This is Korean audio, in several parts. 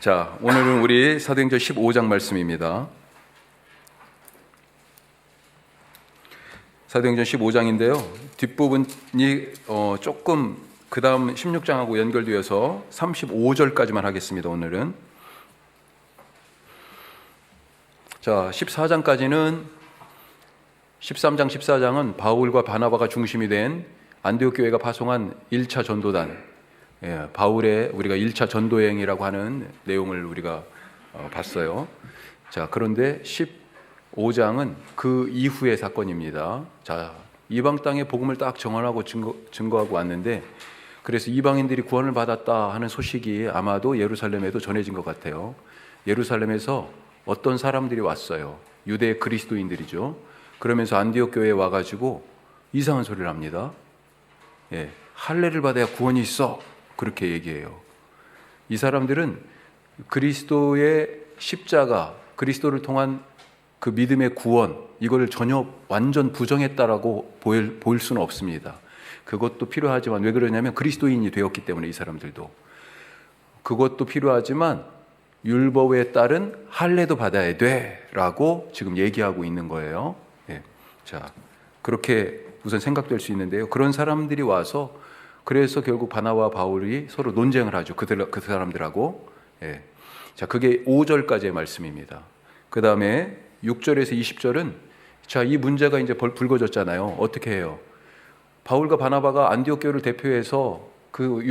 자, 오늘은 우리 사도행전 15장 말씀입니다. 사도행전 15장인데요. 뒷부분이 조금 그 다음 16장하고 연결되어서 35절까지만 하겠습니다. 오늘은. 자, 14장까지는 13장, 14장은 바울과 바나바가 중심이 된 안디옥 교회가 파송한 1차 전도단, 바울의 우리가 1차 전도행이라고 하는 내용을 우리가 봤어요. 자, 그런데 15장은 그 이후의 사건입니다. 자, 이방 땅의 복음을 딱 정언하고 증거하고 왔는데, 그래서 이방인들이 구원을 받았다 하는 소식이 아마도 예루살렘에도 전해진 것 같아요. 예루살렘에서 어떤 사람들이 왔어요. 유대 그리스도인들이죠. 그러면서 안디옥 교회에 와가지고 이상한 소리를 합니다. 할례를 받아야 구원이 있어, 그렇게 얘기해요. 이 사람들은 그리스도의 십자가, 그리스도를 통한 그 믿음의 구원, 이걸 전혀 완전 부정했다라고 보일 수는 없습니다. 그것도 필요하지만, 왜 그러냐면 그리스도인이 되었기 때문에. 이 사람들도 그것도 필요하지만 율법에 따른 할례도 받아야 돼라고 지금 얘기하고 있는 거예요. 자, 그렇게 우선 생각될 수 있는데요. 그런 사람들이 와서, 그래서 결국 바나바와 바울이 서로 논쟁을 하죠. 그 사람들하고. 자, 그게 5절까지의 말씀입니다. 그 다음에 6절에서 20절은, 자, 이 문제가 이제 불거졌잖아요. 어떻게 해요? 바울과 바나바가 안디옥 교회를 대표해서 그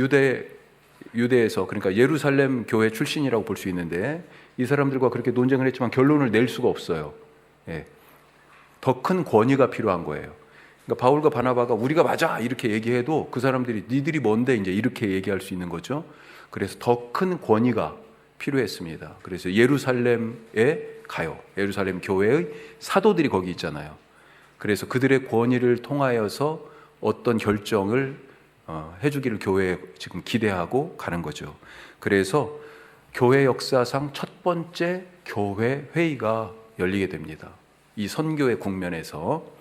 유대에서, 그러니까 예루살렘 교회 출신이라고 볼 수 있는데, 이 사람들과 그렇게 논쟁을 했지만 결론을 낼 수가 없어요. 더 큰 권위가 필요한 거예요. 그러니까 바울과 바나바가 우리가 맞아 이렇게 얘기해도 그 사람들이 니들이 뭔데 이제 이렇게 얘기할 수 있는 거죠. 그래서 더 큰 권위가 필요했습니다. 그래서 예루살렘에 가요. 예루살렘 교회의 사도들이 거기 있잖아요. 그래서 그들의 권위를 통하여서 어떤 결정을 해주기를 교회에 지금 기대하고 가는 거죠. 그래서 교회 역사상 첫 번째 교회 회의가 열리게 됩니다. 이 선교의 국면에서.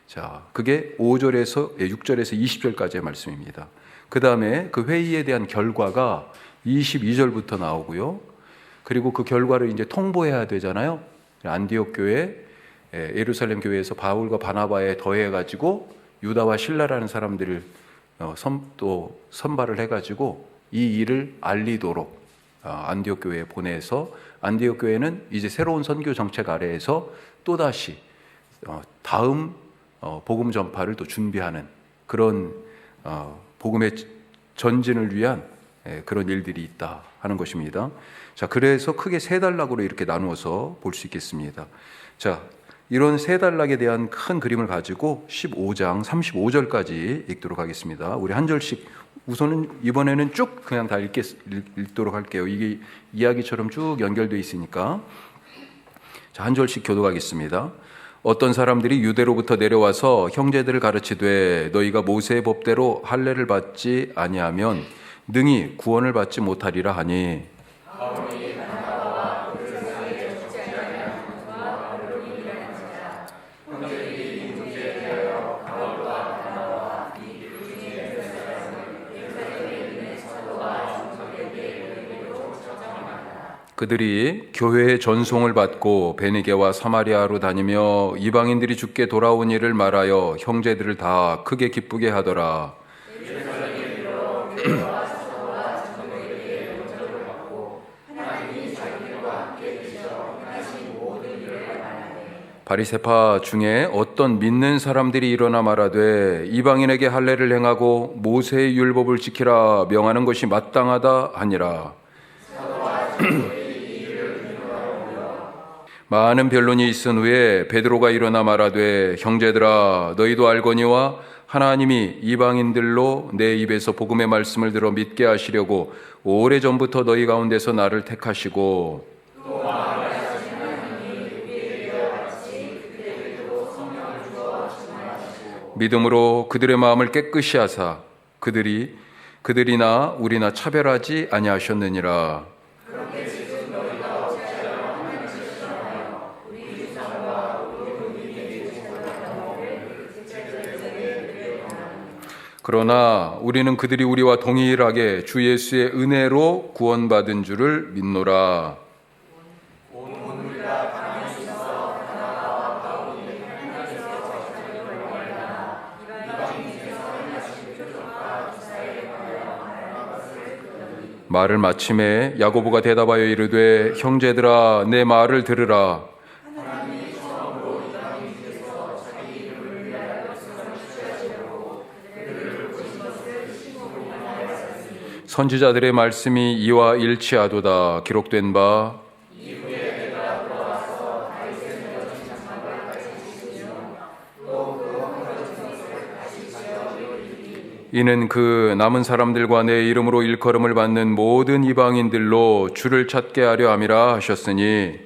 자, 그게 6절에서 20절까지의 말씀입니다. 그 다음에 그 회의에 대한 결과가 22절부터 나오고요. 그리고 그 결과를 이제 통보해야 되잖아요. 안디옥 교회, 예루살렘 교회에서 바울과 바나바에 더해가지고 유다와 실라라는 사람들을 또 선발을 해가지고 이 일을 알리도록 안디옥 교회에 보내서, 안디옥 교회는 이제 새로운 선교 정책 아래에서 또다시 다음 복음 전파를 또 준비하는 그런 복음의 전진을 위한 그런 일들이 있다 하는 것입니다. 자, 그래서 크게 세 단락으로 이렇게 나누어서 볼 수 있겠습니다. 자, 이런 세 단락에 대한 큰 그림을 가지고 15장 35절까지 읽도록 하겠습니다. 우리 한 절씩, 우선은 이번에는 쭉 그냥 다 읽도록 할게요. 이게 이야기처럼 쭉 연결되어 있으니까. 자, 한 절씩 교독하겠습니다. 어떤 사람들이 유대로부터 내려와서 형제들을 가르치되 너희가 모세의 법대로 할례를 받지 아니하면 능히 구원을 받지 못하리라 하니, 그들이 교회의 전송을 받고 베니게와 사마리아로 다니며 이방인들이 주께 돌아온 일을 말하여 형제들을 다 크게 기쁘게 하더라. 바리새파 중에 어떤 믿는 사람들이 일어나 말하되 이방인에게 할례를 행하고 모세의 율법을 지키라 명하는 것이 마땅하다 하니라. 많은 변론이 있은 후에 베드로가 일어나 말하되 형제들아, 너희도 알거니와 하나님이 이방인들로 내 입에서 복음의 말씀을 들어 믿게 하시려고 오래전부터 너희 가운데서 나를 택하시고 믿음으로 그들의 마음을 깨끗이 하사 그들이나 우리나 차별하지 아니하셨느니라. 그러나 우리는 그들이 우리와 동일하게 주 예수의 은혜로 구원받은 줄을 믿노라. 말을 마침에 야고보가 대답하여 이르되 형제들아 내 말을 들으라. 선지자들의 말씀이 이와 일치하도다. 기록된 바 이는 그 남은 사람들과 내 이름으로 일컬음을 받는 모든 이방인들로 주를 찾게 하려 함이라 하셨으니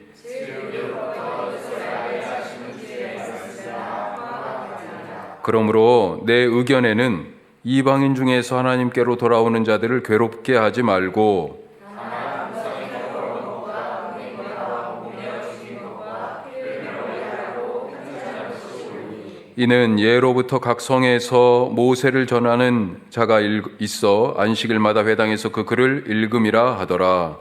그러므로 내 의견에는 이방인 중에서 하나님께로 돌아오는 자들을 괴롭게 하지 말고 이는 예로부터 각 성에서 모세를 전하는 자가 있어 안식일마다 회당에서 그 글을 읽음이라 하더라.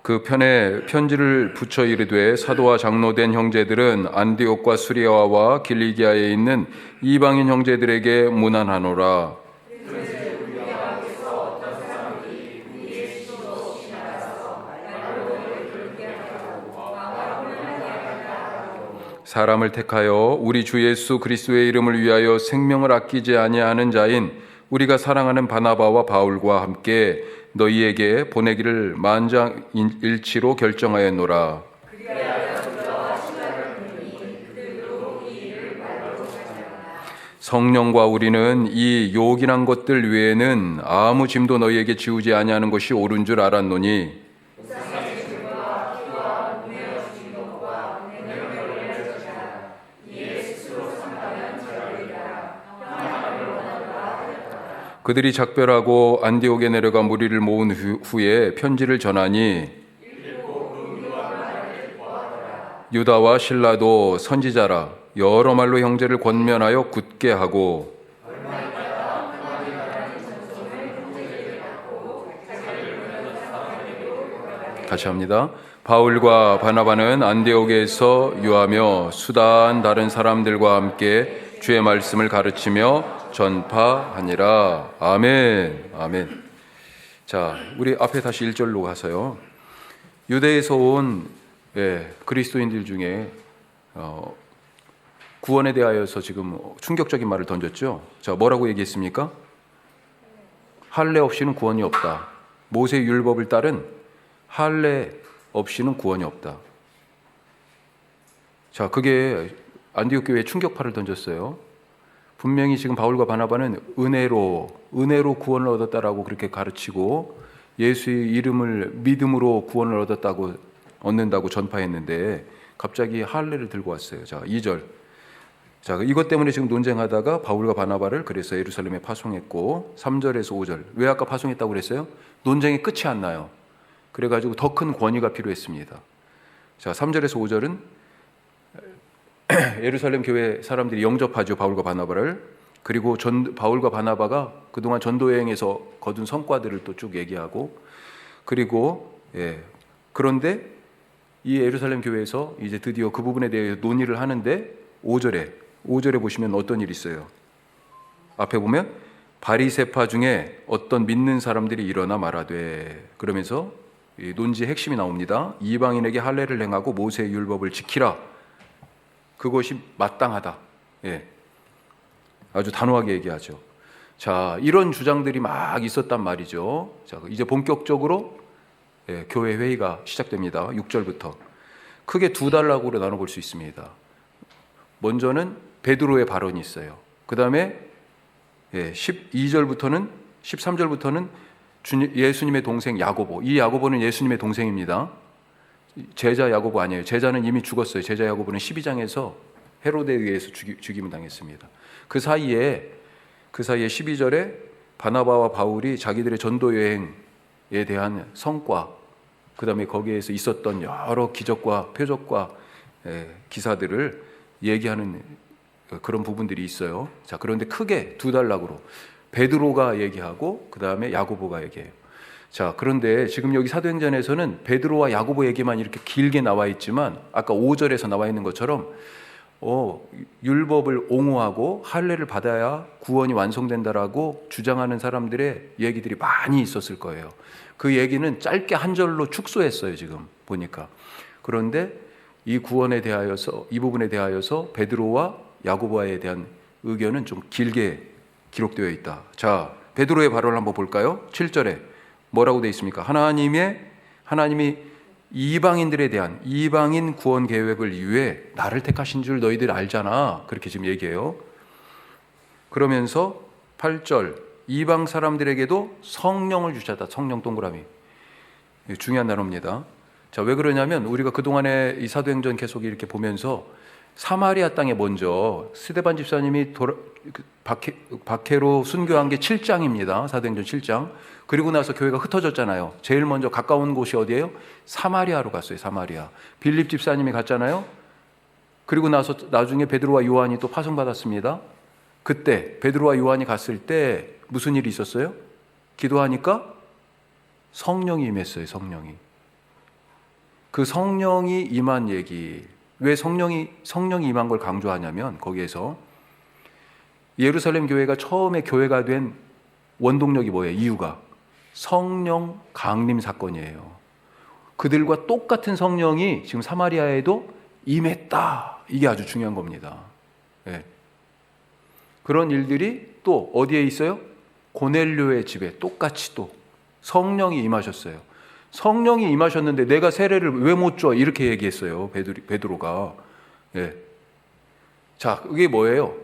그 편에 편지를 붙여 이르되 사도와 장로 된 형제들은 안디옥과 수리아와 길리기아에 있는 이방인 형제들에게 문안하노라. 사람을 택하여 우리 주 예수 그리스도의 이름을 위하여 생명을 아끼지 아니하는 자인 우리가 사랑하는 바나바와 바울과 함께 너희에게 보내기를 만장일치로 결정하였노라. 성령과 우리는 이 요긴한 것들 외에는 아무 짐도 너희에게 지우지 아니하는 것이 옳은 줄 알았노니 그들이 작별하고 안디옥에 내려가 무리를 모은 후에 편지를 전하니 유다와 실라도 선지자라 여러 말로 형제를 권면하여 굳게 하고 같이 합니다. 바울과 바나바는 안디옥에서 유하며 수다한 다른 사람들과 함께 주의 말씀을 가르치며 전파하니라. 아멘. 아멘. 자, 우리 앞에 다시 1절로 가서요. 유대에서 온 그리스도인들 중에 구원에 대하여서 지금 충격적인 말을 던졌죠. 자, 뭐라고 얘기했습니까? 할례 없이는 구원이 없다. 모세의 율법을 따른 할례 없이는 구원이 없다. 자, 그게 안디옥 교회에 충격파를 던졌어요. 분명히 지금 바울과 바나바는 은혜로 구원을 얻었다라고 그렇게 가르치고 예수의 이름을 믿음으로 구원을 얻는다고 전파했는데 갑자기 할례를 들고 왔어요. 자, 2절. 자, 이것 때문에 지금 논쟁하다가 바울과 바나바를 그래서 예루살렘에 파송했고 3절에서 5절. 왜 아까 파송했다고 그랬어요? 논쟁의 끝이 안 나요. 그래가지고 더 큰 권위가 필요했습니다. 자, 3절에서 5절은 예루살렘 교회 사람들이 영접하죠. 바울과 바나바를. 그리고 바울과 바나바가 그동안 전도 여행에서 거둔 성과들을 또 쭉 얘기하고 그리고 그런데 이 예루살렘 교회에서 이제 드디어 그 부분에 대해 논의를 하는데 5절에 보시면 어떤 일이 있어요. 앞에 보면 바리새파 중에 어떤 믿는 사람들이 일어나 말하되 그러면서 이 논지의 핵심이 나옵니다. 이방인에게 할례를 행하고 모세의 율법을 지키라. 그것이 마땅하다. 아주 단호하게 얘기하죠. 자, 이런 주장들이 막 있었단 말이죠. 자, 이제 본격적으로 교회 회의가 시작됩니다. 6절부터 크게 두 단락으로 나눠볼 수 있습니다. 먼저는 베드로의 발언이 있어요. 그 다음에 12절부터는 13절부터는 예수님의 동생 야고보. 이 야고보는 예수님의 동생입니다. 제자 야고보 아니에요. 제자는 이미 죽었어요. 제자 야고보는 12장에서 헤로데에 의해서 죽임을 당했습니다. 그 사이에 12절에 바나바와 바울이 자기들의 전도 여행에 대한 성과, 그 다음에 거기에서 있었던 여러 기적과 표적과 기사들을 얘기하는 그런 부분들이 있어요. 자, 그런데 크게 두 단락으로 베드로가 얘기하고 그 다음에 야고보가 얘기해요. 자, 그런데 지금 여기 사도행전에서는 베드로와 야고보 얘기만 이렇게 길게 나와 있지만 아까 5절에서 나와 있는 것처럼 율법을 옹호하고 할례를 받아야 구원이 완성된다라고 주장하는 사람들의 얘기들이 많이 있었을 거예요. 그 얘기는 짧게 한 절로 축소했어요, 지금 보니까. 그런데 이 구원에 대하여서, 이 부분에 대하여서 베드로와 야고보에 대한 의견은 좀 길게 기록되어 있다. 자, 베드로의 발언을 한번 볼까요? 7절에 뭐라고 되어 있습니까? 하나님이 이방인들에 대한 이방인 구원 계획을 위해 나를 택하신 줄 너희들 알잖아. 그렇게 지금 얘기해요. 그러면서 8절 이방 사람들에게도 성령을 주셨다. 성령 동그라미. 중요한 단어입니다. 자, 왜 그러냐면 우리가 그동안에 이 사도행전 계속 이렇게 보면서 사마리아 땅에 먼저 스데반 집사님이 박해로 순교한 게 7장입니다. 사도행전 7장. 그리고 나서 교회가 흩어졌잖아요. 제일 먼저 가까운 곳이 어디예요? 사마리아로 갔어요. 사마리아. 빌립 집사님이 갔잖아요. 그리고 나서 나중에 베드로와 요한이 또 파송받았습니다. 그때 베드로와 요한이 갔을 때 무슨 일이 있었어요? 기도하니까 성령이 임했어요. 성령이. 그 성령이 임한 얘기. 왜 성령이 임한 걸 강조하냐면 거기에서 예루살렘 교회가 처음에 교회가 된 원동력이 뭐예요? 이유가 성령 강림 사건이에요. 그들과 똑같은 성령이 지금 사마리아에도 임했다. 이게 아주 중요한 겁니다. 네. 그런 일들이 또 어디에 있어요? 고넬료의 집에 똑같이 또 성령이 임하셨어요. 성령이 임하셨는데 내가 세례를 왜 못 줘? 이렇게 얘기했어요. 베드로가. 예. 자, 그게 뭐예요?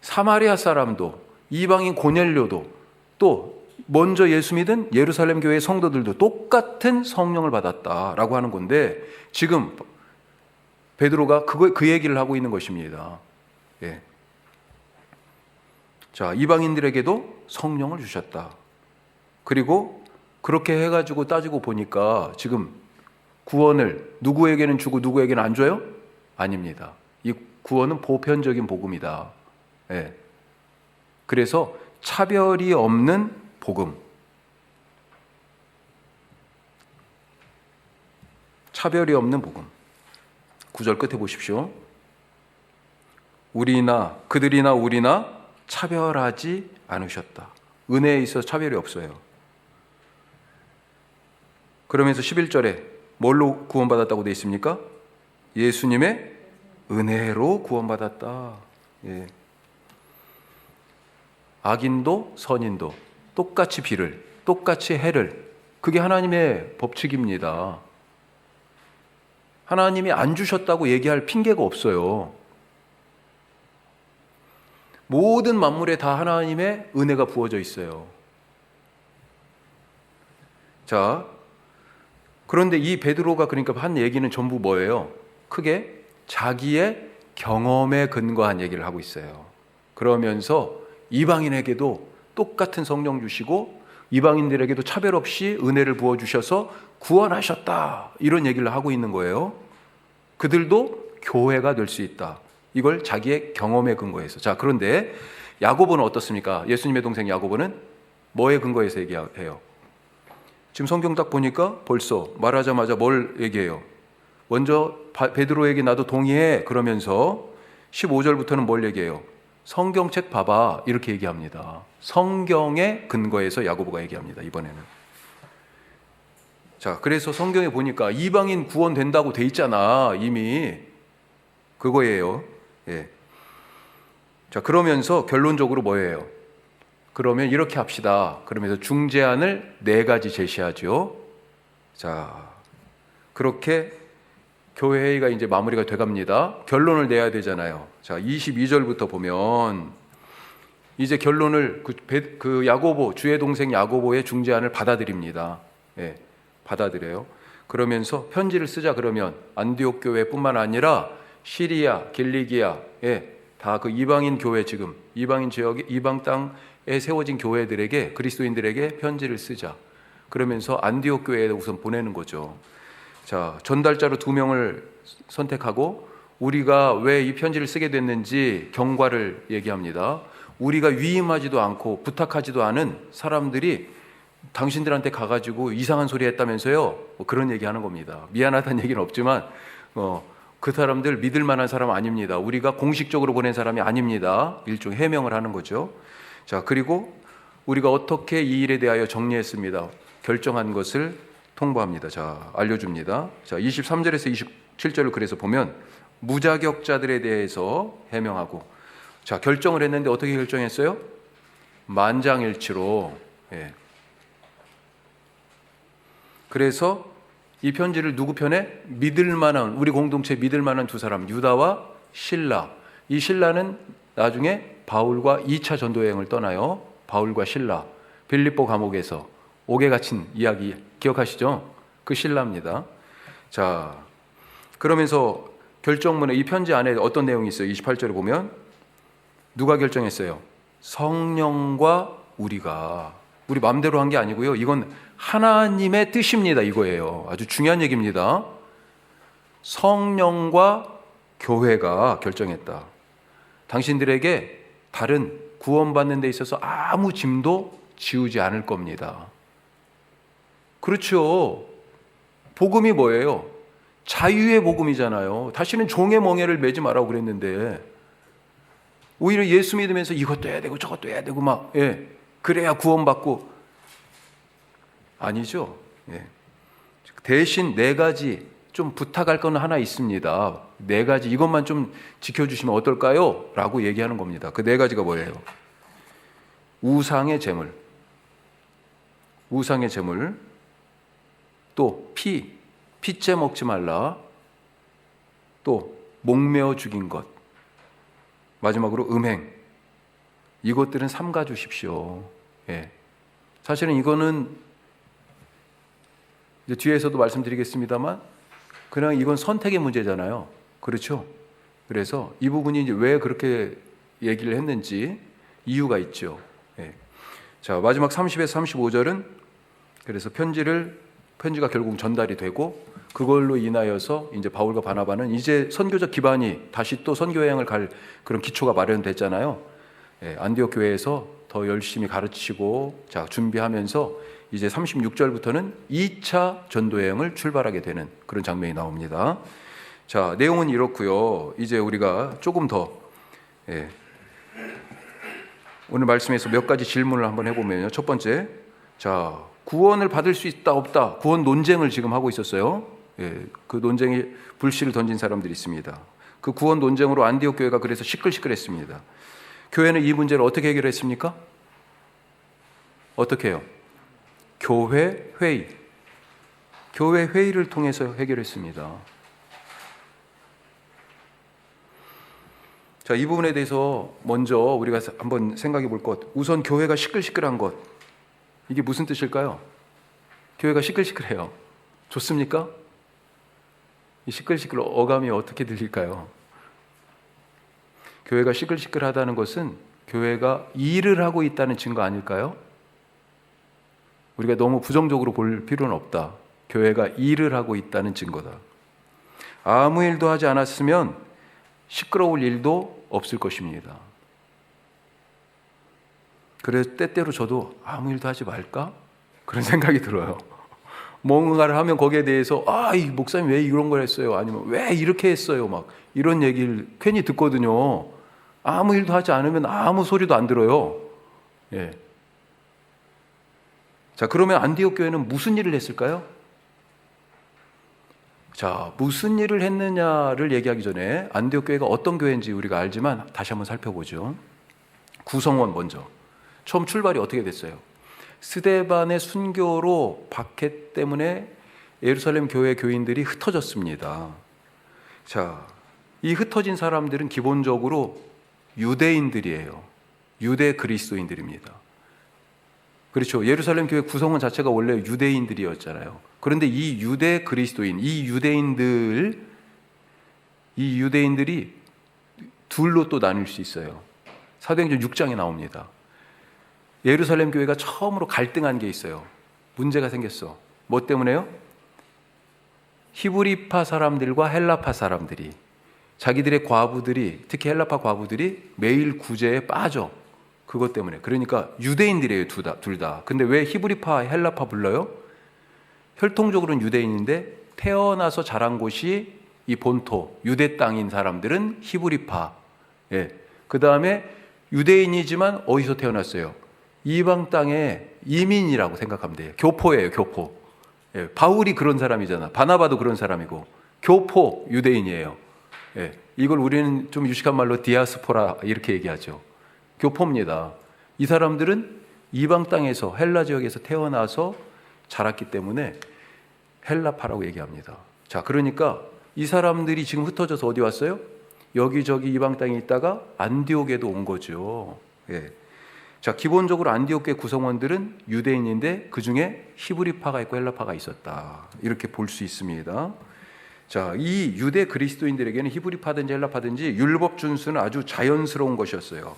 사마리아 사람도 이방인 고넬료도 또 먼저 예수 믿은 예루살렘 교회 성도들도 똑같은 성령을 받았다라고 하는 건데 지금 베드로가 그 얘기를 하고 있는 것입니다. 예. 자, 이방인들에게도 성령을 주셨다. 그리고 그렇게 해가지고 따지고 보니까 지금 구원을 누구에게는 주고 누구에게는 안 줘요? 아닙니다. 이 구원은 보편적인 복음이다. 예. 그래서 차별이 없는 복음. 차별이 없는 복음. 9절 끝에 보십시오. 그들이나 우리나 차별하지 않으셨다. 은혜에 있어서 차별이 없어요. 그러면서 11절에 뭘로 구원받았다고 되어 있습니까? 예수님의 은혜로 구원받았다. 예. 악인도 선인도 똑같이 비를, 똑같이 해를, 그게 하나님의 법칙입니다. 하나님이 안 주셨다고 얘기할 핑계가 없어요. 모든 만물에 다 하나님의 은혜가 부어져 있어요. 자, 그런데 이 베드로가 그러니까 한 얘기는 전부 뭐예요? 크게 자기의 경험에 근거한 얘기를 하고 있어요. 그러면서 이방인에게도 똑같은 성령 주시고 이방인들에게도 차별 없이 은혜를 부어주셔서 구원하셨다. 이런 얘기를 하고 있는 거예요. 그들도 교회가 될 수 있다. 이걸 자기의 경험에 근거해서. 자, 그런데 야고보는 어떻습니까? 예수님의 동생 야고보는 뭐에 근거해서 얘기해요? 지금 성경 딱 보니까 벌써 말하자마자 뭘 얘기해요? 먼저 베드로에게 나도 동의해. 그러면서 15절부터는 뭘 얘기해요? 성경책 봐봐. 이렇게 얘기합니다. 성경에 근거해서 야고보가 얘기합니다. 이번에는. 자, 그래서 성경에 보니까 이방인 구원된다고 돼 있잖아. 이미. 그거예요. 예. 자, 그러면서 결론적으로 뭐예요? 그러면 이렇게 합시다. 그러면서 중재안을 4가지 제시하죠. 자, 그렇게 교회 회의가 이제 마무리가 돼갑니다. 결론을 내야 되잖아요. 자, 22절부터 보면 이제 결론을 그 야고보, 주의 동생 야고보의 중재안을 받아들입니다. 예, 받아들여요. 그러면서 편지를 쓰자 그러면 안디옥 교회뿐만 아니라 시리아, 길리기아, 다 그 이방인 교회 지금 이방인 지역의 이방 땅에 세워진 교회들에게, 그리스도인들에게 편지를 쓰자. 그러면서 안디옥 교회에 우선 보내는 거죠. 자, 전달자로 2명을 선택하고 우리가 왜 이 편지를 쓰게 됐는지 경과를 얘기합니다. 우리가 위임하지도 않고 부탁하지도 않은 사람들이 당신들한테 가가지고 이상한 소리 했다면서요? 뭐 그런 얘기 하는 겁니다. 미안하다는 얘기는 없지만 그 사람들 믿을 만한 사람 아닙니다. 우리가 공식적으로 보낸 사람이 아닙니다. 일종의 해명을 하는 거죠. 자, 그리고 우리가 어떻게 이 일에 대하여 정리했습니다. 결정한 것을 통보합니다. 자, 알려줍니다. 자, 23절에서 27절을 그래서 보면 무자격자들에 대해서 해명하고, 자, 결정을 했는데 어떻게 결정했어요? 만장일치로. 예. 그래서 이 편지를 누구 편에? 믿을 만한, 우리 공동체 믿을 만한 2사람, 유다와 실라. 이 실라는 나중에 바울과 2차 전도 여행을 떠나요. 바울과 실라, 빌립보 감옥에서 옥에 갇힌 이야기 기억하시죠? 그 실라입니다. 자, 그러면서 결정문에 이 편지 안에 어떤 내용이 있어요? 28절에 보면 누가 결정했어요? 성령과 우리가. 우리 마음대로 한 게 아니고요. 이건 하나님의 뜻입니다. 이거예요. 아주 중요한 얘기입니다. 성령과 교회가 결정했다. 당신들에게 다른 구원받는 데 있어서 아무 짐도 지우지 않을 겁니다. 그렇죠. 복음이 뭐예요? 자유의 복음이잖아요. 다시는 종의 멍에를 매지 말라고 그랬는데 오히려 예수 믿으면서 이것도 해야 되고 저것도 해야 되고 막, 예, 그래야 구원받고. 아니죠. 예. 대신 4가지 좀 부탁할 건 하나 있습니다. 4가지 이것만 좀 지켜주시면 어떨까요? 라고 얘기하는 겁니다. 그 4가지가 뭐예요? 우상의 제물, 우상의 제물, 또 피째 먹지 말라, 또 목매어 죽인 것, 마지막으로 음행. 이것들은 삼가 주십시오. 예. 사실은 이거는 이제 뒤에서도 말씀드리겠습니다만 그냥 이건 선택의 문제잖아요. 그렇죠? 그래서 이 부분이 이제 왜 그렇게 얘기를 했는지 이유가 있죠. 예. 자, 마지막 30에서 35절은 그래서 편지가 결국 전달이 되고 그걸로 인하여서 이제 바울과 바나바는 이제 선교적 기반이 다시 또 선교 여행을 갈 그런 기초가 마련됐잖아요. 예, 안디옥 교회에서 더 열심히 가르치고 자, 준비하면서 이제 36절부터는 2차 전도 여행을 출발하게 되는 그런 장면이 나옵니다. 자, 내용은 이렇고요. 이제 우리가 조금 더 오늘 말씀에서 몇 가지 질문을 한번 해보면요. 첫 번째, 자, 구원을 받을 수 있다 없다 구원 논쟁을 지금 하고 있었어요. 예, 그 논쟁에 불씨를 던진 사람들이 있습니다. 그 구원 논쟁으로 안디옥 교회가 그래서 시끌시끌했습니다. 교회는 이 문제를 어떻게 해결했습니까? 어떻게 해요? 교회 회의를 통해서 해결했습니다. 자, 이 부분에 대해서 먼저 우리가 한번 생각해 볼 것. 우선 교회가 시끌시끌한 것. 이게 무슨 뜻일까요? 교회가 시끌시끌해요. 좋습니까? 이 시끌시끌 어감이 어떻게 들릴까요? 교회가 시끌시끌하다는 것은 교회가 일을 하고 있다는 증거 아닐까요? 우리가 너무 부정적으로 볼 필요는 없다. 교회가 일을 하고 있다는 증거다. 아무 일도 하지 않았으면 시끄러울 일도 없을 것입니다. 그래서 때때로 저도 아무 일도 하지 말까? 그런 생각이 들어요. 뭔가를 하면 거기에 대해서 이 목사님 왜 이런 걸 했어요? 아니면 왜 이렇게 했어요? 막 이런 얘기를 괜히 듣거든요. 아무 일도 하지 않으면 아무 소리도 안 들어요. 예. 자, 그러면 안디옥 교회는 무슨 일을 했을까요? 자, 무슨 일을 했느냐를 얘기하기 전에 안디옥 교회가 어떤 교회인지 우리가 알지만 다시 한번 살펴보죠. 구성원 먼저. 처음 출발이 어떻게 됐어요? 스데반의 순교로 박해 때문에 예루살렘 교회 교인들이 흩어졌습니다. 자, 이 흩어진 사람들은 기본적으로 유대인들이에요. 유대 그리스도인들입니다. 그렇죠. 예루살렘 교회 구성원 자체가 원래 유대인들이었잖아요. 그런데 이 유대 그리스도인, 이 유대인들이 둘로 또 나뉠 수 있어요. 사도행전 6장에 나옵니다. 예루살렘 교회가 처음으로 갈등한 게 있어요. 문제가 생겼어. 뭐 때문에요? 히브리파 사람들과 헬라파 사람들이, 자기들의 과부들이, 특히 헬라파 과부들이 매일 구제에 빠져. 그것 때문에. 그러니까 유대인들이에요, 둘 다. 근데 왜 히브리파, 헬라파 불러요? 혈통적으로는 유대인인데 태어나서 자란 곳이 이 본토, 유대 땅인 사람들은 히브리파. 예. 그 다음에 유대인이지만 어디서 태어났어요? 이방 땅의 이민이라고 생각하면 돼요. 교포예요, 교포. 예. 바울이 그런 사람이잖아. 바나바도 그런 사람이고. 교포 유대인이에요. 예. 이걸 우리는 좀 유식한 말로 디아스포라 이렇게 얘기하죠. 교포입니다. 이 사람들은 이방 땅에서, 헬라 지역에서 태어나서 자랐기 때문에 헬라파라고 얘기합니다. 자, 그러니까 이 사람들이 지금 흩어져서 어디 왔어요? 여기저기 이방 땅에 있다가 안디옥에도 온 거죠. 예. 자, 기본적으로 안디옥의 구성원들은 유대인인데 그 중에 히브리파가 있고 헬라파가 있었다. 이렇게 볼 수 있습니다. 자, 이 유대 그리스도인들에게는 히브리파든지 헬라파든지 율법 준수는 아주 자연스러운 것이었어요.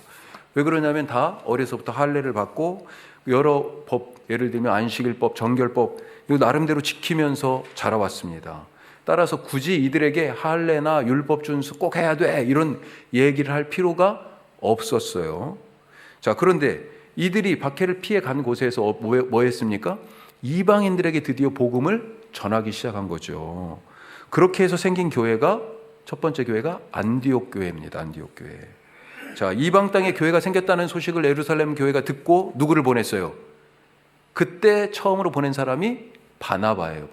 왜 그러냐면 다 어려서부터 할례를 받고 여러 법, 예를 들면 안식일법, 정결법 이거 나름대로 지키면서 자라왔습니다. 따라서 굳이 이들에게 할례나 율법 준수 꼭 해야 돼 이런 얘기를 할 필요가 없었어요. 자, 그런데 이들이 박해를 피해 간 곳에서 뭐 했습니까? 이방인들에게 드디어 복음을 전하기 시작한 거죠. 그렇게 해서 생긴 교회가, 첫 번째 교회가 안디옥 교회입니다. 안디옥 교회. 자, 이방 땅에 교회가 생겼다는 소식을 예루살렘 교회가 듣고 누구를 보냈어요? 그때 처음으로 보낸 사람이 바나바예요.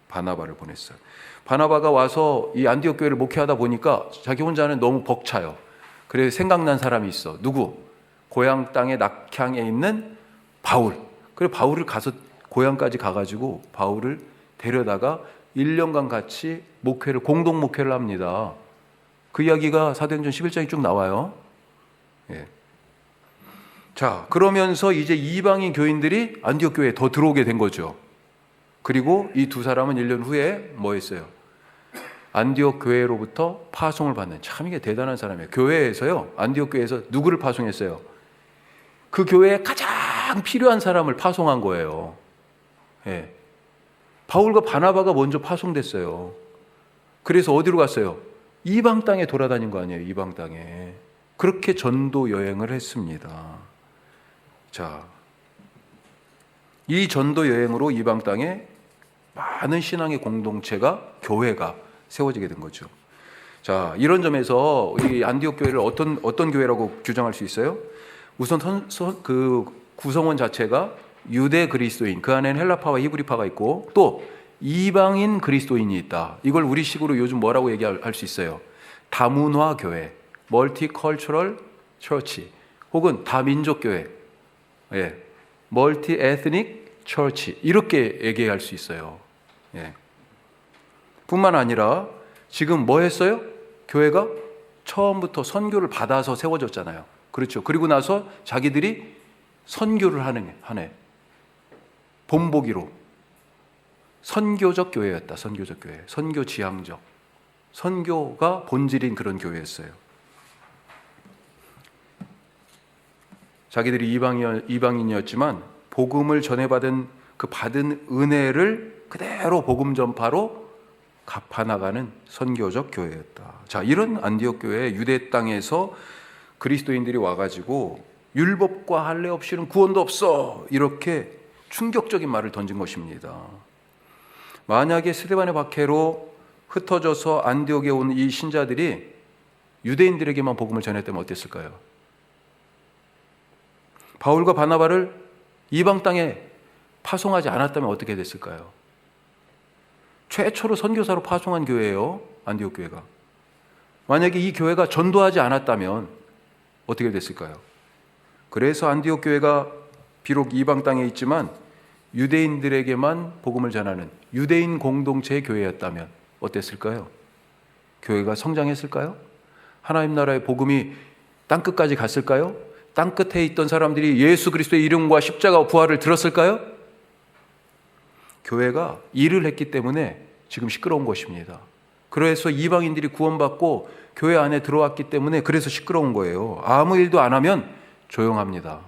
바나바를 보냈어요. 바나바가 와서 이 안디옥 교회를 목회하다 보니까 자기 혼자는 너무 벅차요. 그래서 생각난 사람이 있어. 누구? 고향 땅의 낙향에 있는 바울. 그래서 바울을 가서 고향까지 가가지고 바울을 데려다가 1년간 같이 목회를, 공동 목회를 합니다. 그 이야기가 사도행전 11장에 쭉 나와요. 예. 자, 그러면서 이제 이방인 교인들이 안디옥 교회에 더 들어오게 된 거죠. 그리고 이 두 사람은 1년 후에 뭐 했어요? 안디옥 교회로부터 파송을 받는, 참 이게 대단한 사람이에요. 교회에서요, 안디옥 교회에서 누구를 파송했어요? 그 교회에 가장 필요한 사람을 파송한 거예요. 예. 바울과 바나바가 먼저 파송됐어요. 그래서 어디로 갔어요? 이방 땅에 돌아다닌 거 아니에요, 이방 땅에. 그렇게 전도 여행을 했습니다. 자, 이 전도 여행으로 이방 땅에 많은 신앙의 공동체가, 교회가 세워지게 된 거죠. 자, 이런 점에서 이 안디옥 교회를 어떤 교회라고 규정할 수 있어요? 우선 그 구성원 자체가 유대 그리스도인, 그 안에는 헬라파와 히브리파가 있고 또 이방인 그리스도인이 있다. 이걸 우리식으로 요즘 뭐라고 얘기할 수 있어요? 다문화 교회, 멀티컬처럴 처치, 혹은 다민족 교회, 예, 멀티 에스닉 처치, 이렇게 얘기할 수 있어요. 예. 뿐만 아니라 지금 뭐 했어요? 교회가 처음부터 선교를 받아서 세워졌잖아요. 그렇죠. 그리고 나서 자기들이 선교를 하네. 본보기로. 선교적 교회였다. 선교적 교회. 선교 지향적. 선교가 본질인 그런 교회였어요. 자기들이 이방인이었지만 복음을 전해받은 그 받은 은혜를 그대로 복음 전파로 갚아나가는 선교적 교회였다. 자, 이런 안디옥 교회, 유대 땅에서 그리스도인들이 와가지고 율법과 할례 없이는 구원도 없어, 이렇게 충격적인 말을 던진 것입니다. 만약에 스데반의 박해로 흩어져서 안디옥에 온 이 신자들이 유대인들에게만 복음을 전했다면 어땠을까요? 바울과 바나바를 이방 땅에 파송하지 않았다면 어떻게 됐을까요? 최초로 선교사로 파송한 교회예요, 안디옥 교회가. 만약에 이 교회가 전도하지 않았다면 어떻게 됐을까요? 그래서 안디옥 교회가 비록 이방 땅에 있지만 유대인들에게만 복음을 전하는 유대인 공동체의 교회였다면 어땠을까요? 교회가 성장했을까요? 하나님 나라의 복음이 땅끝까지 갔을까요? 땅끝에 있던 사람들이 예수 그리스도의 이름과 십자가 부활을 들었을까요? 교회가 일을 했기 때문에 지금 시끄러운 것입니다. 그래서 이방인들이 구원받고 교회 안에 들어왔기 때문에 그래서 시끄러운 거예요. 아무 일도 안 하면 조용합니다.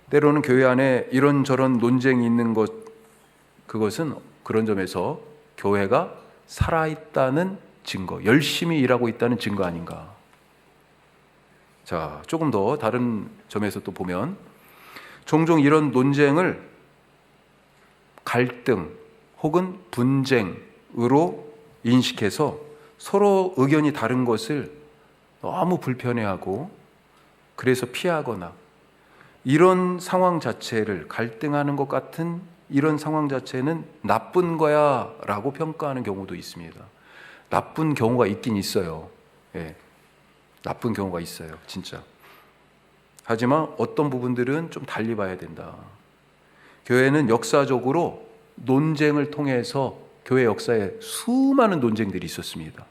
때로는 교회 안에 이런저런 논쟁이 있는 것, 그것은 그런 점에서 교회가 살아있다는 증거, 열심히 일하고 있다는 증거 아닌가. 자, 조금 더 다른 점에서 또 보면 종종 이런 논쟁을 갈등 혹은 분쟁으로 인식해서 서로 의견이 다른 것을 너무 불편해하고 그래서 피하거나, 이런 상황 자체를, 갈등하는 것 같은 이런 상황 자체는 나쁜 거야 라고 평가하는 경우도 있습니다. 나쁜 경우가 있긴 있어요. 예, 나쁜 경우가 있어요, 진짜. 하지만 어떤 부분들은 좀 달리 봐야 된다. 교회는 역사적으로 논쟁을 통해서 교회 역사에 수많은 논쟁들이 있었습니다.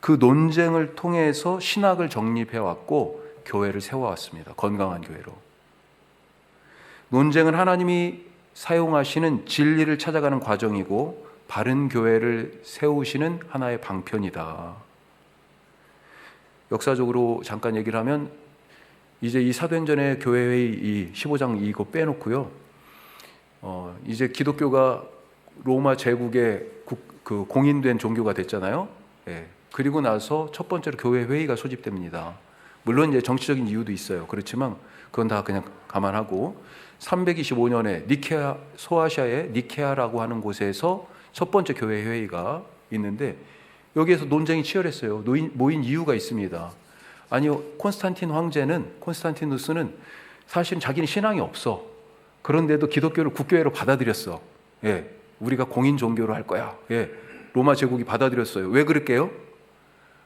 그 논쟁을 통해서 신학을 정립해왔고 교회를 세워왔습니다. 건강한 교회로. 논쟁은 하나님이 사용하시는 진리를 찾아가는 과정이고 바른 교회를 세우시는 하나의 방편이다. 역사적으로 잠깐 얘기를 하면, 이제 이 사도행전의 교회회의 이 15장 이거 빼놓고요, 이제 기독교가 로마 제국의 그 공인된 종교가 됐잖아요. 예. 그리고 나서 첫 번째로 교회 회의가 소집됩니다. 물론 이제 정치적인 이유도 있어요. 그렇지만 그건 다 그냥 감안하고 325년에 니케아, 소아시아의 니케아라고 하는 곳에서 첫 번째 교회 회의가 있는데, 여기에서 논쟁이 치열했어요. 모인 이유가 있습니다. 아니요, 콘스탄티누스는 사실은 자기는 신앙이 없어. 그런데도 기독교를 국교회로 받아들였어. 예, 우리가 공인 종교로 할 거야. 예, 로마 제국이 받아들였어요. 왜 그럴게요?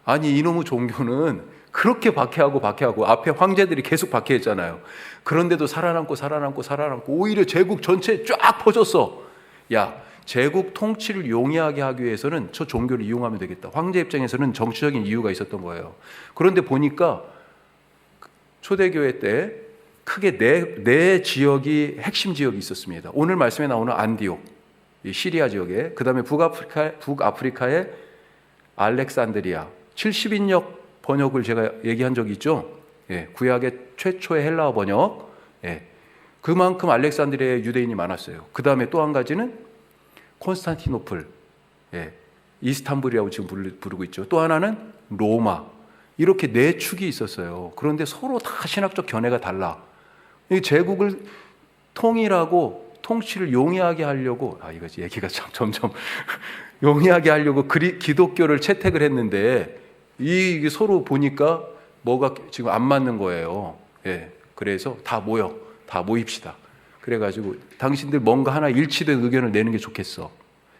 아니, 이놈의 종교는 그렇게 박해하고 앞에 황제들이 계속 박해했잖아요. 그런데도 살아남고 오히려 제국 전체에 쫙 퍼졌어. 야, 제국 통치를 용이하게 하기 위해서는 저 종교를 이용하면 되겠다. 황제 입장에서는 정치적인 이유가 있었던 거예요. 그런데 보니까 초대교회 때 크게 네 지역이 핵심 지역이 있었습니다. 오늘 말씀에 나오는 안디옥, 시리아 지역에, 그 다음에 북아프리카의 알렉산드리아, 70인역 번역을 제가 얘기한 적이 있죠. 예, 구약의 최초의 헬라어 번역. 예, 그만큼 알렉산드리아에 유대인이 많았어요. 그 다음에 또 한 가지는 콘스탄티노플, 예, 이스탄불이라고 지금 부르고 있죠. 또 하나는 로마. 이렇게 네 축이 있었어요. 그런데 서로 다 신학적 견해가 달라. 이 제국을 통일하고 통치를 용이하게 하려고, 이거 얘기가 참 점점 용이하게 하려고 기독교를 채택을 했는데, 이게 서로 보니까 뭐가 지금 안 맞는 거예요. 예, 그래서 다 모입시다. 그래가지고 당신들 뭔가 하나 일치된 의견을 내는 게 좋겠어.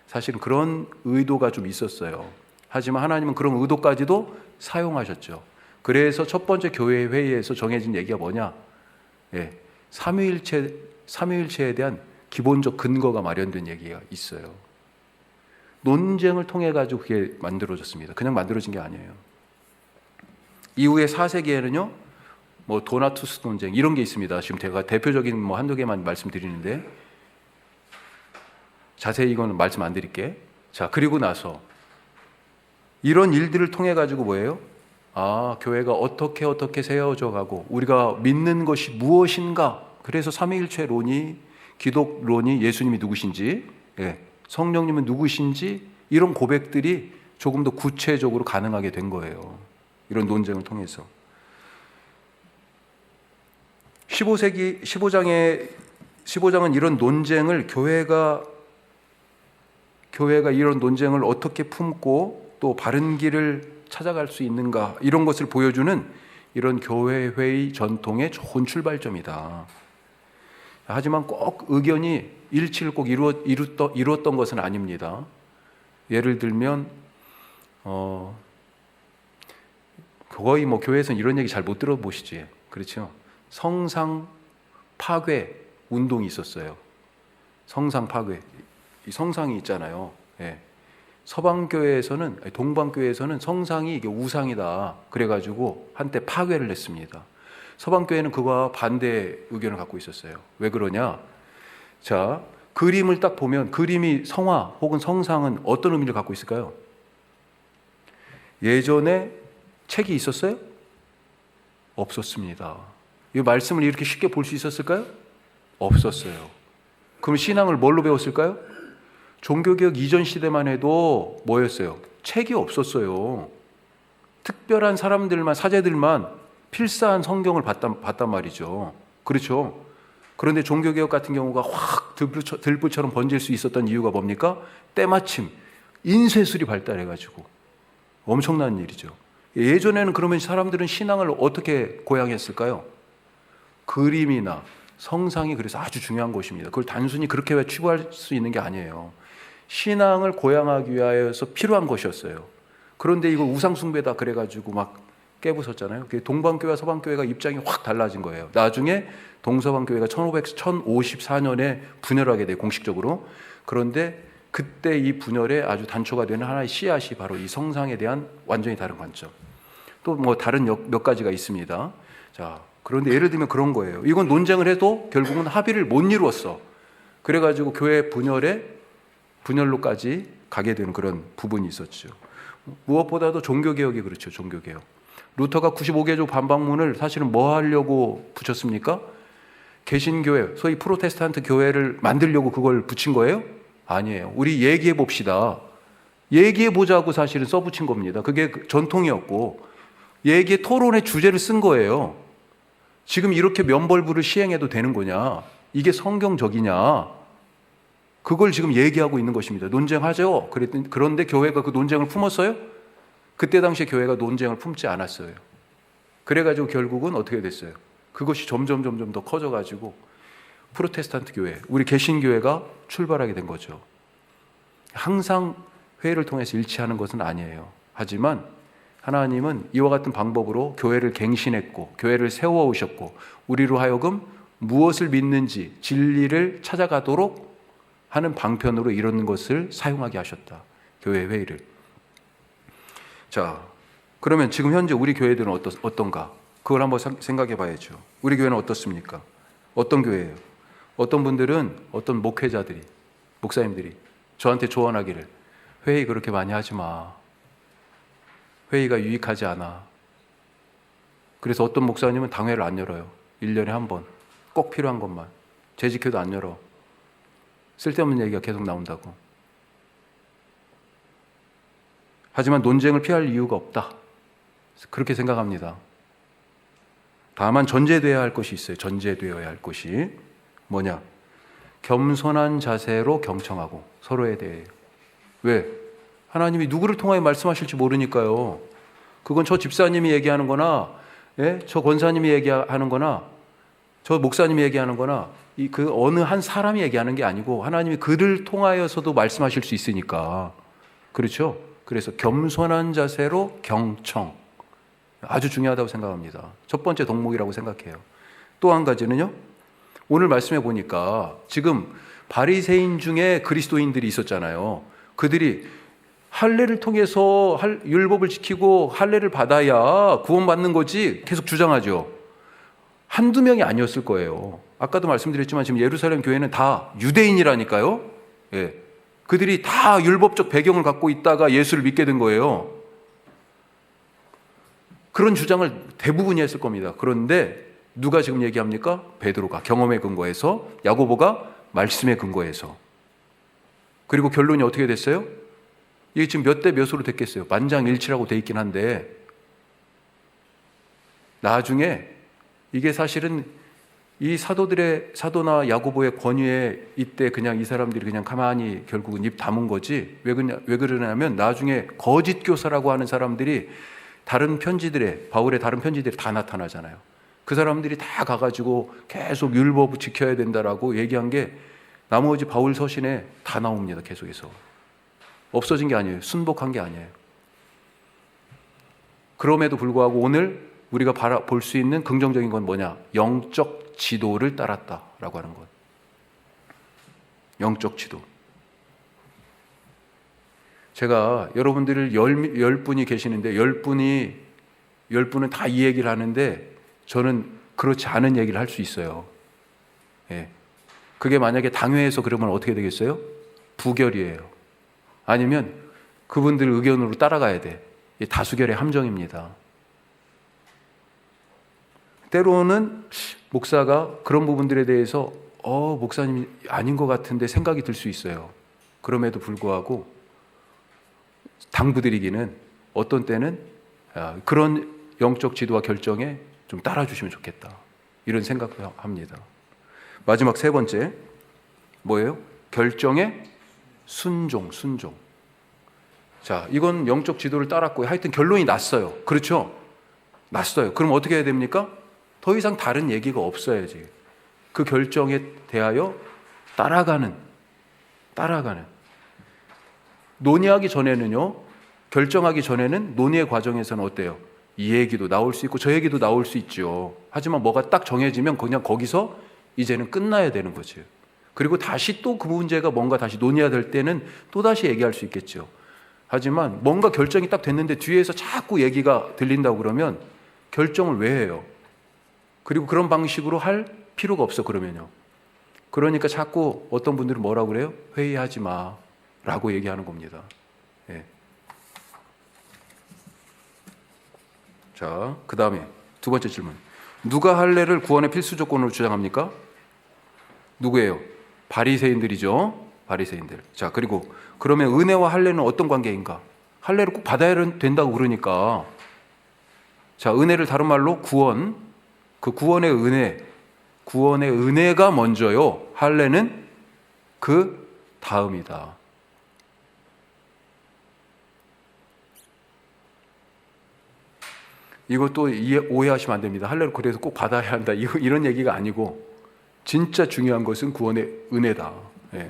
사실은 그런 의도가 좀 있었어요. 하지만 하나님은 그런 의도까지도 사용하셨죠. 그래서 첫 번째 교회 회의에서 정해진 얘기가 뭐냐? 예, 삼위일체에 대한 기본적 근거가 마련된 얘기가 있어요. 논쟁을 통해 가지고 그게 만들어졌습니다. 그냥 만들어진 게 아니에요. 이후에 4세기에는요, 뭐 도나투스 논쟁 이런 게 있습니다. 지금 제가 대표적인 뭐 한두 개만 말씀드리는데, 자세히 이거는 말씀 안 드릴게. 자, 그리고 나서 이런 일들을 통해 가지고 뭐예요? 교회가 어떻게 세워져 가고 우리가 믿는 것이 무엇인가? 그래서 삼위일체론이, 기독론이 예수님이 누구신지, 예, 성령님은 누구신지, 이런 고백들이 조금 더 구체적으로 가능하게 된 거예요. 이런 논쟁을 통해서. 15장은 이런 논쟁을 교회가 이런 논쟁을 어떻게 품고 또 바른 길을 찾아갈 수 있는가, 이런 것을 보여주는 이런 교회 회의 전통의 좋은 출발점이다. 하지만 꼭 의견이 일치를 꼭 이루었던 것은 아닙니다. 예를 들면 거의 뭐 교회에서는 이런 얘기 잘 못 들어보시지, 그렇죠? 성상 파괴 운동이 있었어요. 성상 파괴, 이 성상이 있잖아요. 예. 서방교회에서는, 동방교회에서는 성상이 이게 우상이다 그래가지고 한때 파괴를 했습니다. 서방교회는 그와 반대 의견을 갖고 있었어요. 왜 그러냐? 자, 그림을 딱 보면 그림이 성화 혹은 성상은 어떤 의미를 갖고 있을까요? 예전에 책이 있었어요? 없었습니다. 이 말씀을 이렇게 쉽게 볼 수 있었을까요? 없었어요. 그럼 신앙을 뭘로 배웠을까요? 종교개혁 이전 시대만 해도 뭐였어요? 책이 없었어요. 특별한 사람들만, 사제들만 필사한 성경을 봤단 말이죠. 그렇죠? 그런데 종교개혁 같은 경우가 확 들불처럼 번질 수 있었던 이유가 뭡니까? 때마침 인쇄술이 발달해가지고 엄청난 일이죠. 예전에는 그러면 사람들은 신앙을 어떻게 고양했을까요? 그림이나 성상이 그래서 아주 중요한 것입니다. 그걸 단순히 그렇게 추구할 수 있는 게 아니에요. 신앙을 고양하기 위하여서 필요한 것이었어요. 그런데 이거 우상숭배다 그래가지고 막 깨부쉈잖아요. 동방교회와 서방교회가 입장이 확 달라진 거예요. 나중에 동서방교회가 1554년에 분열을 하게 돼요, 공식적으로. 그런데 그때 이 분열에 아주 단초가 되는 하나의 씨앗이 바로 이 성상에 대한 완전히 다른 관점. 또 뭐 다른 몇 가지가 있습니다. 자, 그런데 예를 들면 그런 거예요. 이건 논쟁을 해도 결국은 합의를 못 이루었어. 그래가지고 교회 분열로까지 가게 되는 그런 부분이 있었죠. 무엇보다도 종교개혁이 그렇죠. 종교개혁. 루터가 95개조 반박문을 사실은 뭐 하려고 붙였습니까? 개신교회, 소위 프로테스탄트 교회를 만들려고 그걸 붙인 거예요? 아니에요. 우리 얘기해 봅시다. 얘기해 보자고 사실은 써붙인 겁니다. 그게 전통이었고 얘기의 토론의 주제를 쓴 거예요. 지금 이렇게 면벌부를 시행해도 되는 거냐? 이게 성경적이냐? 그걸 지금 얘기하고 있는 것입니다. 논쟁하죠. 그런데 교회가 그 논쟁을 품었어요? 그때 당시에 교회가 논쟁을 품지 않았어요. 그래가지고 결국은 어떻게 됐어요? 그것이 점점 더 커져가지고 프로테스탄트 교회, 우리 개신교회가 출발하게 된 거죠. 항상 회의를 통해서 일치하는 것은 아니에요. 하지만 하나님은 이와 같은 방법으로 교회를 갱신했고 교회를 세워오셨고 우리로 하여금 무엇을 믿는지 진리를 찾아가도록 하는 방편으로 이런 것을 사용하게 하셨다. 교회 회의를. 자, 그러면 지금 현재 우리 교회들은 어떤가? 그걸 한번 생각해 봐야죠. 우리 교회는 어떻습니까? 어떤 교회예요? 어떤 분들은 어떤 목회자들이, 목사님들이 저한테 조언하기를 회의 그렇게 많이 하지 마. 회의가 유익하지 않아. 그래서 어떤 목사님은 당회를 안 열어요. 1년에 한 번. 꼭 필요한 것만. 재직회도 안 열어. 쓸데없는 얘기가 계속 나온다고. 하지만 논쟁을 피할 이유가 없다. 그렇게 생각합니다. 다만 전제되어야 할 것이 있어요. 전제되어야 할 것이 뭐냐? 겸손한 자세로 경청하고 서로에 대해. 왜? 하나님이 누구를 통하여 말씀하실지 모르니까요. 그건 저 집사님이 얘기하는 거나 저 권사님이 얘기하는 거나 저 목사님이 얘기하는 거나 그 어느 한 사람이 얘기하는 게 아니고 하나님이 그를 통하여서도 말씀하실 수 있으니까. 그렇죠? 그래서 겸손한 자세로 경청. 아주 중요하다고 생각합니다. 첫 번째 덕목이라고 생각해요. 또 한 가지는요. 오늘 말씀해 보니까 지금 바리새인 중에 그리스도인들이 있었잖아요. 그들이 할례를 통해서 율법을 지키고 할례를 받아야 구원받는 거지 계속 주장하죠. 한두 명이 아니었을 거예요. 아까도 말씀드렸지만 지금 예루살렘 교회는 다 유대인이라니까요. 예. 그들이 다 율법적 배경을 갖고 있다가 예수를 믿게 된 거예요. 그런 주장을 대부분이 했을 겁니다. 그런데 누가 지금 얘기합니까? 베드로가 경험에 근거해서, 야고보가 말씀에 근거해서. 그리고 결론이 어떻게 됐어요? 이게 지금 몇 대 몇으로 됐겠어요? 만장일치라고 돼 있긴 한데 나중에 이게 사실은 이 사도나 야고보의 권위에 이때 그냥 이 사람들이 그냥 가만히 결국은 입 다문 거지. 왜 그러냐면 나중에 거짓 교사라고 하는 사람들이 바울의 다른 편지들에 다 나타나잖아요. 그 사람들이 다 가가지고 계속 율법 지켜야 된다라고 얘기한 게 나머지 바울 서신에 다 나옵니다. 계속해서. 없어진 게 아니에요. 순복한 게 아니에요. 그럼에도 불구하고 오늘 우리가 볼 수 있는 긍정적인 건 뭐냐? 영적 지도를 따랐다라고 하는 것. 영적 지도. 제가 여러분들 10분이 계시는데 10분은 다 이 얘기를 하는데 저는 그렇지 않은 얘기를 할 수 있어요. 예. 그게 만약에 당회에서 그러면 어떻게 되겠어요? 부결이에요. 아니면 그분들 의견으로 따라가야 돼. 다수결의 함정입니다. 때로는 목사가 그런 부분들에 대해서 목사님이 아닌 것 같은데 생각이 들 수 있어요. 그럼에도 불구하고 당부드리기는 어떤 때는 그런 영적 지도와 결정에 좀 따라주시면 좋겠다, 이런 생각도 합니다. 마지막 세 번째 뭐예요? 결정에 순종. 자, 이건 영적 지도를 따랐고요. 하여튼 결론이 났어요. 그렇죠? 났어요. 그럼 어떻게 해야 됩니까? 더 이상 다른 얘기가 없어야지. 그 결정에 대하여 따라가는. 논의하기 전에는요, 결정하기 전에는 논의의 과정에서는 어때요? 이 얘기도 나올 수 있고 저 얘기도 나올 수 있죠. 하지만 뭐가 딱 정해지면 그냥 거기서 이제는 끝나야 되는 거죠. 그리고 다시 또 그 문제가 뭔가 다시 논의해야 될 때는 또 다시 얘기할 수 있겠죠. 하지만 뭔가 결정이 딱 됐는데 뒤에서 자꾸 얘기가 들린다고 그러면 결정을 왜 해요? 그리고 그런 방식으로 할 필요가 없어, 그러면요. 그러니까 자꾸 어떤 분들은 뭐라고 그래요? 회의하지 마 라고 얘기하는 겁니다. 예. 자, 그 다음에 두 번째 질문. 누가 할례를 구원의 필수 조건으로 주장합니까? 누구예요? 바리새인들이죠. 바리새인들. 자, 그리고 그러면 은혜와 할례는 어떤 관계인가? 할례를 꼭 받아야 된다고 그러니까, 자, 은혜를 다른 말로 구원, 그 구원의 은혜가 먼저요. 할례는 그 다음이다. 이것도 오해하시면 안 됩니다. 할례를 그래서 꼭 받아야 한다, 이런 얘기가 아니고, 진짜 중요한 것은 구원의 은혜다. 예.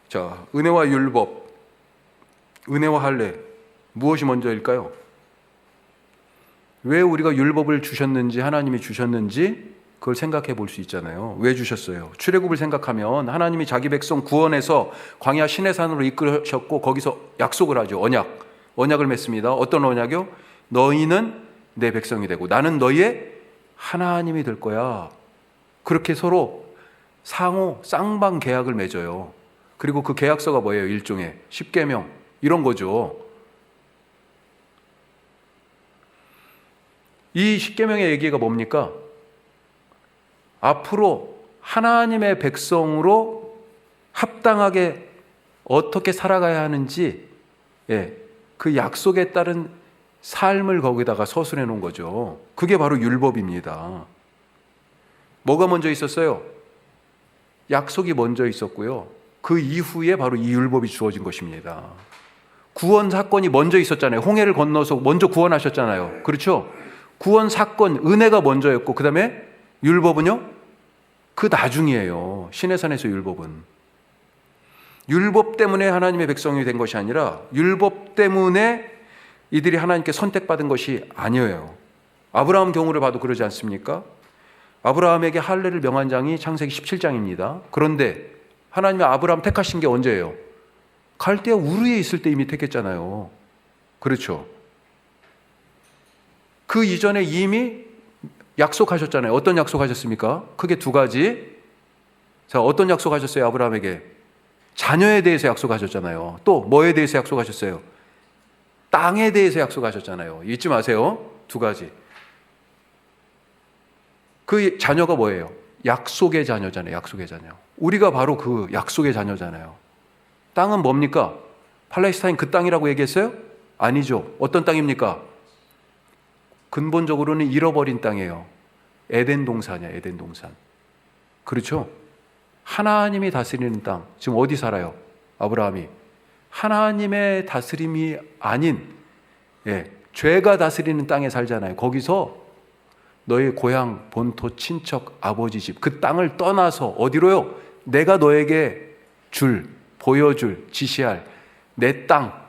자, 은혜와 율법, 은혜와 할례, 무엇이 먼저일까요? 왜 우리가 율법을 주셨는지, 하나님이 주셨는지 그걸 생각해 볼 수 있잖아요. 왜 주셨어요? 출애굽을 생각하면 하나님이 자기 백성 구원해서 광야 시내산으로 이끌으셨고 거기서 약속을 하죠. 언약을 맺습니다. 어떤 언약이요? 너희는 내 백성이 되고 나는 너희의 하나님이 될 거야. 그렇게 서로 상호 쌍방 계약을 맺어요. 그리고 그 계약서가 뭐예요? 일종의 십계명, 이런 거죠. 이 십계명의 얘기가 뭡니까? 앞으로 하나님의 백성으로 합당하게 어떻게 살아가야 하는지, 그 약속에 따른 삶을 거기다가 서술해 놓은 거죠. 그게 바로 율법입니다. 뭐가 먼저 있었어요? 약속이 먼저 있었고요. 그 이후에 바로 이 율법이 주어진 것입니다. 구원 사건이 먼저 있었잖아요. 홍해를 건너서 먼저 구원하셨잖아요. 그렇죠? 구원 사건, 은혜가 먼저였고 그 다음에 율법은요? 그 나중이에요. 시내산에서 율법은. 율법 때문에 하나님의 백성이 된 것이 아니라 율법 때문에 이들이 하나님께 선택받은 것이 아니에요. 아브라함 경우를 봐도 그러지 않습니까? 아브라함에게 할례를 명한 장이 창세기 17장입니다. 그런데 하나님이 아브라함 택하신 게 언제예요? 갈대아 우르에 있을 때 이미 택했잖아요. 그렇죠? 그 이전에 이미 약속하셨잖아요. 어떤 약속하셨습니까? 크게 두 가지. 자, 어떤 약속하셨어요? 아브라함에게 자녀에 대해서 약속하셨잖아요. 또 뭐에 대해서 약속하셨어요? 땅에 대해서 약속하셨잖아요. 잊지 마세요. 두 가지. 그 자녀가 뭐예요? 약속의 자녀잖아요. 약속의 자녀. 우리가 바로 그 약속의 자녀잖아요. 땅은 뭡니까? 팔레스타인 그 땅이라고 얘기했어요? 아니죠. 어떤 땅입니까? 근본적으로는 잃어버린 땅이에요. 에덴 동산이야, 에덴 동산. 그렇죠? 하나님이 다스리는 땅. 지금 어디 살아요? 아브라함이. 하나님의 다스림이 아닌, 죄가 다스리는 땅에 살잖아요. 거기서 너의 고향, 본토, 친척, 아버지 집, 그 땅을 떠나서 어디로요? 내가 너에게 보여줄, 지시할 내 땅,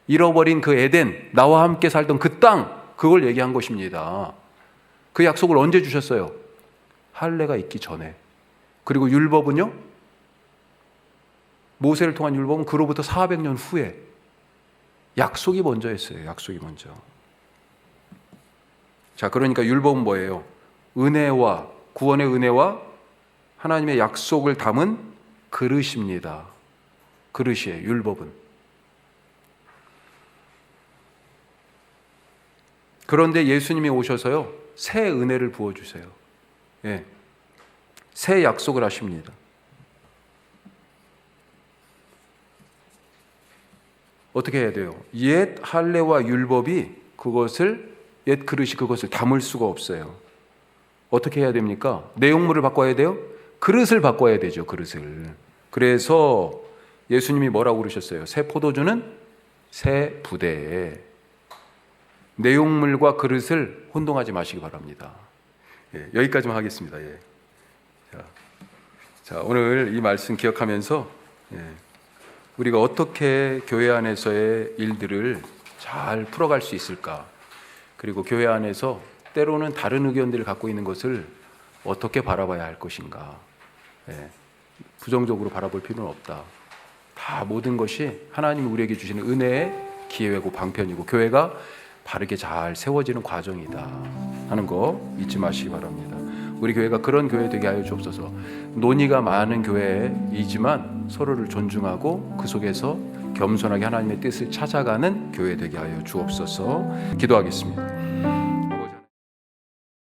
잃어버린 그 에덴, 나와 함께 살던 그 땅, 그걸 얘기한 것입니다. 그 약속을 언제 주셨어요? 할례가 있기 전에. 그리고 율법은요? 모세를 통한 율법은 그로부터 400년 후에. 약속이 먼저였어요. 약속이 먼저. 자, 그러니까 율법은 뭐예요? 은혜와, 구원의 은혜와 하나님의 약속을 담은 그릇입니다. 그릇이에요, 율법은. 그런데 예수님이 오셔서요, 새 은혜를 부어주세요. 새 약속을 하십니다. 어떻게 해야 돼요? 옛 할례와 율법이 옛 그릇이 그것을 담을 수가 없어요. 어떻게 해야 됩니까? 내용물을 바꿔야 돼요? 그릇을 바꿔야 되죠. 그릇을. 그래서 예수님이 뭐라고 그러셨어요? 새 포도주는 새 부대에. 내용물과 그릇을 혼동하지 마시기 바랍니다. 예, 여기까지만 하겠습니다. 예. 자, 오늘 이 말씀 기억하면서 우리가 어떻게 교회 안에서의 일들을 잘 풀어갈 수 있을까? 그리고 교회 안에서 때로는 다른 의견들을 갖고 있는 것을 어떻게 바라봐야 할 것인가? 부정적으로 바라볼 필요는 없다. 다 모든 것이 하나님이 우리에게 주시는 은혜의 기회고 방편이고 교회가 바르게 잘 세워지는 과정이다 하는 거 잊지 마시기 바랍니다. 우리 교회가 그런 교회 되게 하여 주옵소서. 논의가 많은 교회이지만 서로를 존중하고 그 속에서 겸손하게 하나님의 뜻을 찾아가는 교회 되게 하여 주옵소서. 기도하겠습니다.